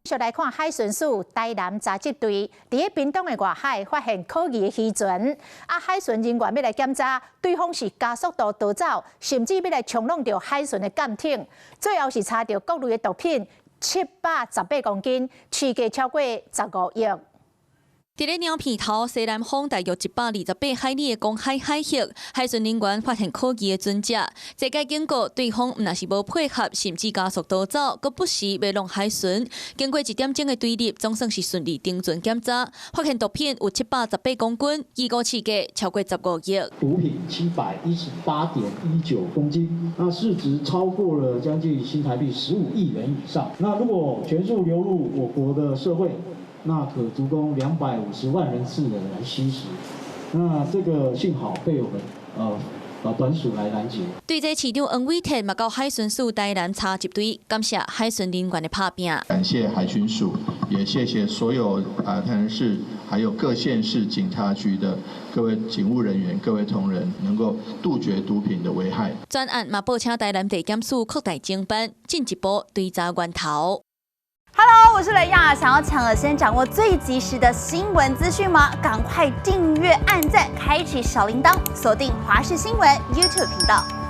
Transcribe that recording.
继续来看海巡署台南查缉队伫屏东的外海发现可疑的渔船，海巡人员要来检查，对方是加速度逃走，甚至要来冲撞到海巡的舰艇，最后是查到各类的毒品718公斤，市价超过15亿。 伫咧鸟片头西南方大约128海里的公海海域，海巡人员发现可疑的船只，这个警告对方若是无配合，甚至加速逃走，佮不时要弄海巡。经过1点钟的对立，总算是顺利登船检查，发现毒品有718公斤，预估市价超过15亿。毒品718.19公斤，那市值超过了将近新台币15亿元以上。那如果全数流入我国的社会， 那可足供250万人次的来吸食，那这个幸好被我们短署来拦截。对这市长黄伟哲嘛，到海巡署台南查缉队，感谢海巡人员的拍拼。感谢海巡署，也谢谢所有台南市还有各县市警察局的各位警务人员、各位同仁，能够杜绝毒品的危害。专案嘛，报请台南地检署扩大侦办，进一步追查源头。 Hello， 我是雷亚。想要抢而先掌握最及时的新闻资讯吗？赶快订阅、按赞、开启小铃铛，锁定华视新闻 YouTube 频道。